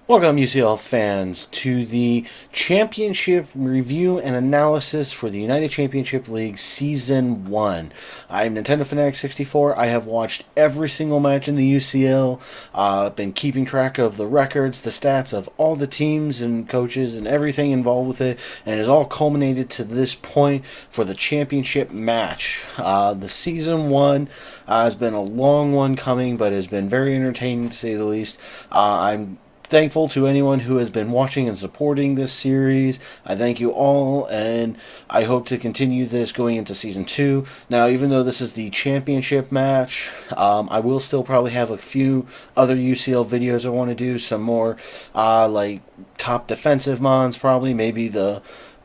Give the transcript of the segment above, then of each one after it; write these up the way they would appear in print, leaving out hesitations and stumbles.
Welcome, UCL fans, to the championship review and analysis for the United Championship League Season 1. I'm Nintendo Fanatic 64. I have watched every single match in the UCL. I've been keeping track of the records, the stats of all the teams and coaches and everything involved with it, and it has all culminated to this point for the championship match. The Season 1 has been a long one coming, but has been very entertaining to say the least. I'm thankful to anyone who has been watching and supporting this series. I thank you all, and I hope to continue this going into Season 2. Now, even though this is the championship match, I will still probably have a few other UCL videos I want to do. Some more, like, top defensive mons, probably. Maybe the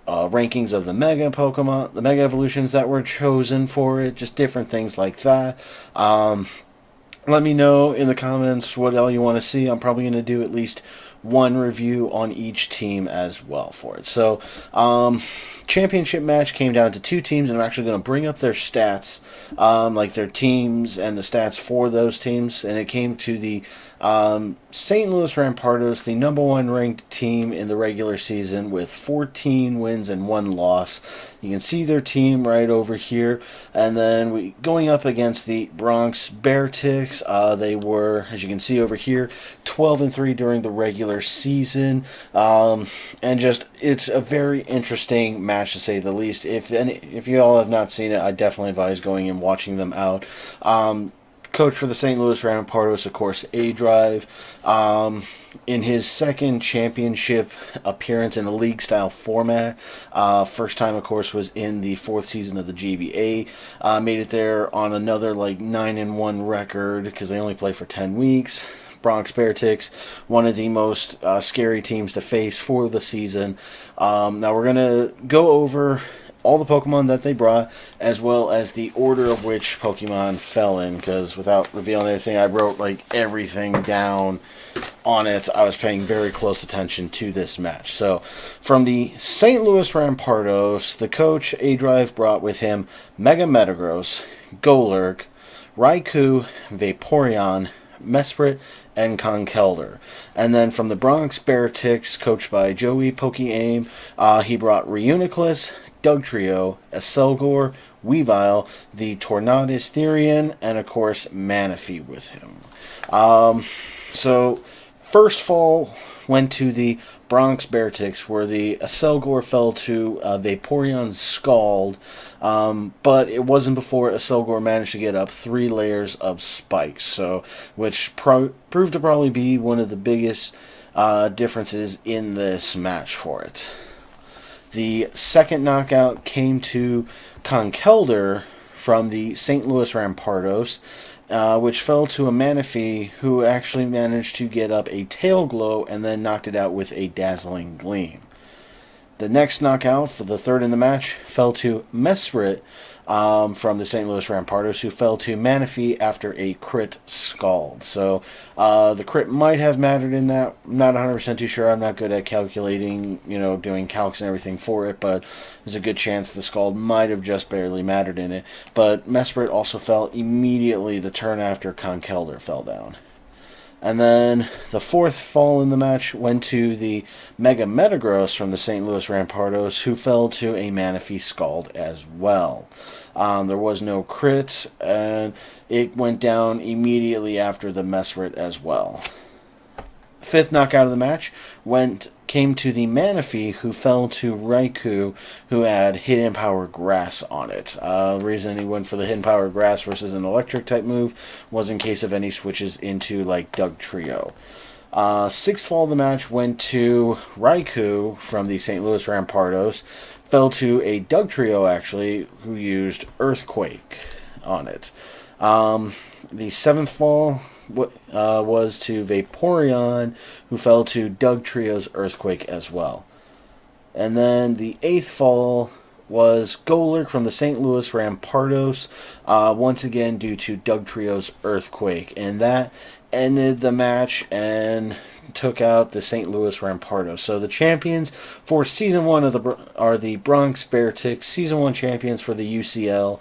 rankings of the Mega Pokemon, the Mega Evolutions that were chosen for it. Just different things like that. Let me know in the comments what all you want to see. I'm probably going to do at least one review on each team as well for it. So, championship match came down to two teams, and I'm actually going to bring up their stats, like their teams and the stats for those teams. And it came to the St. Louis Rampardos, the number one ranked team in the regular season with 14 wins and 1 loss. You can see their team right over here. And then going up against the Bronx Beartics, they were, as you can see over here, 12-3 during the regular season. And just, it's a very interesting match to say the least. If you all have not seen it, I definitely advise going and watching them out. Coach for the St. Louis Rampardos, of course, A-Drive. In his second championship appearance in a league-style format, first time, of course, was in the 4th season of the GBA. Made it there on another, 9-1 record, because they only play for 10 weeks. Bronx Beartics, one of the most scary teams to face for the season. Now we're going to go over all the Pokemon that they brought, as well as the order of which Pokemon fell in, because without revealing anything, I wrote everything down on it. I was paying very close attention to this match. So, from the St. Louis Rampardos, the coach, A-Drive, brought with him Mega Metagross, Golurk, Raikou, Vaporeon, Mesprit, and Conkeldurr. And then from the Bronx Beartics, coached by Joey Pokeaim, he brought Reuniclus, Dugtrio, Acelgor, Weavile, the Tornadus Therian, and of course Manaphy with him. So first fall went to the Bronx Beartics, where the Acelgor fell to Vaporeon's Scald, but it wasn't before Acelgor managed to get up 3 layers of spikes, so which proved to probably be one of the biggest differences in this match for it. The second knockout came to Conkeldurr from the St. Louis Rampardos, which fell to a Manaphy, who actually managed to get up a Tail Glow and then knocked it out with a Dazzling Gleam. The next knockout, for the third in the match, fell to Mesprit from the St. Louis Rampardos, who fell to Manaphy after a crit Scald. So the crit might have mattered in that. I'm not 100% too sure. I'm not good at calculating, doing calcs and everything for it, but there's a good chance the Scald might have just barely mattered in it. But Mesprit also fell immediately the turn after Conkeldurr fell down. And then the fourth fall in the match went to the Mega Metagross from the St. Louis Rampardos, who fell to a Manaphy Scald as well. There was no crits, and it went down immediately after the Mesprit as well. Fifth knockout of the match came to the Manaphy, who fell to Raikou, who had Hidden Power Grass on it. The reason he went for the Hidden Power Grass versus an electric type move was in case of any switches into Dugtrio. Sixth fall of the match went to Raikou from the St. Louis Rampardos, fell to a Dugtrio actually, who used Earthquake on it. The seventh fall was to Vaporeon, who fell to Dugtrio's Earthquake as well. And then the eighth fall was Golurk from the St. Louis Rampardos, once again due to Dugtrio's Earthquake. And that ended the match and took out the St. Louis Rampardos. So the champions for Season 1 are the Bronx Beartics, Season 1 champions for the UCL.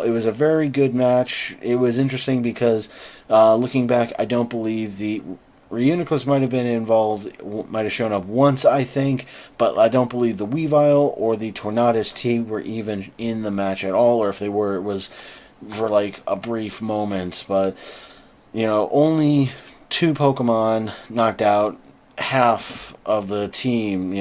It was a very good match. It was interesting because, looking back, I don't believe the Reuniclus might have been involved, might have shown up once, I think, but I don't believe the Weavile or the Tornadus T were even in the match at all, or if they were, it was for like a brief moment. But, only two Pokemon knocked out half of the team.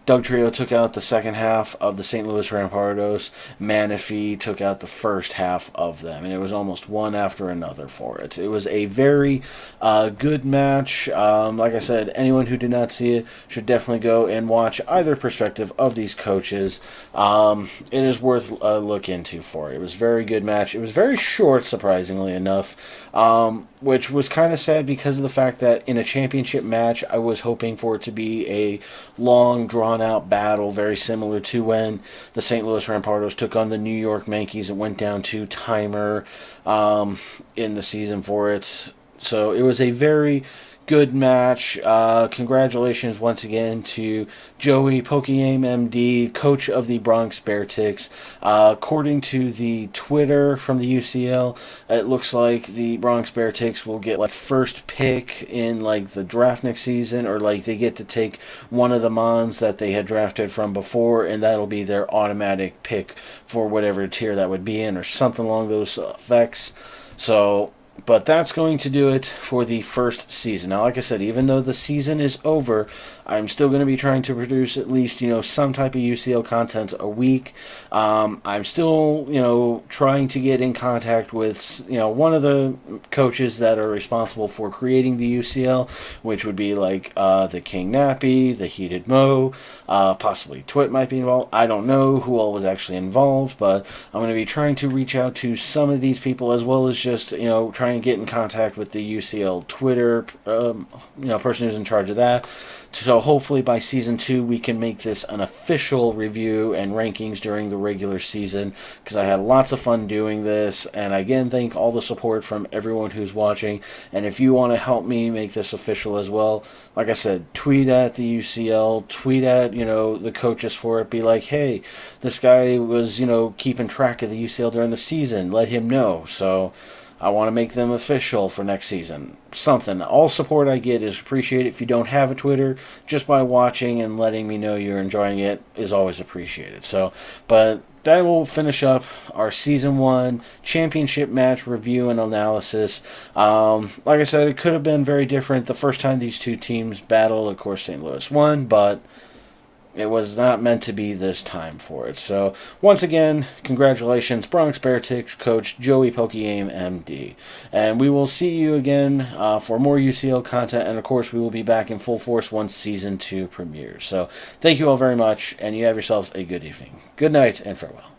Doug Trio took out the second half of the St. Louis Rampardos. Manaphy took out the first half of them, and it was almost one after another for it. It was a very good match. Like I said, anyone who did not see it should definitely go and watch either perspective of these coaches. It is worth a look into for it. It was a very good match. It was very short, surprisingly enough, which was kind of sad because of the fact that in a championship match, I was hoping for it to be a long, drawn-out battle, very similar to when the St. Louis Rampardos took on the New York Yankees. It went down to timer in the season for it. So it was a very good match. Congratulations once again to Joey Pokeyame, MD, coach of the Bronx Beartics. According to the Twitter from the UCL, it looks like the Bronx Beartics will get like first pick in like the draft next season, or like they get to take one of the Mons that they had drafted from before, and that'll be their automatic pick for whatever tier that would be in, or something along those effects. But that's going to do it for the first season. Now, like I said, even though the season is over, I'm still going to be trying to produce at least, some type of UCL content a week. I'm still, trying to get in contact with, one of the coaches that are responsible for creating the UCL, which would be like the King Nappy, the Heated Mo, possibly Twit might be involved. I don't know who all was actually involved, but I'm going to be trying to reach out to some of these people, as well as just, try and get in contact with the UCL Twitter, person who's in charge of that. So hopefully by season 2 we can make this an official review and rankings during the regular season, because I had lots of fun doing this. And again, thank all the support from everyone who's watching. And if you want to help me make this official as well, like I said, tweet at the UCL, tweet at, the coaches for it. Be like, hey, this guy was, keeping track of the UCL during the season. Let him know. So I want to make them official for next season. Something. All support I get is appreciated. If you don't have a Twitter, just by watching and letting me know you're enjoying it is always appreciated. But that will finish up our Season 1 championship match review and analysis. Like I said, it could have been very different. The first time these two teams battled, of course, St. Louis won, but it was not meant to be this time for it. So, once again, congratulations, Bronx Beartics coach Joey Pokeyame, MD. And we will see you again for more UCL content, and of course, we will be back in full force once Season 2 premieres. So, thank you all very much, and you have yourselves a good evening. Good night, and farewell.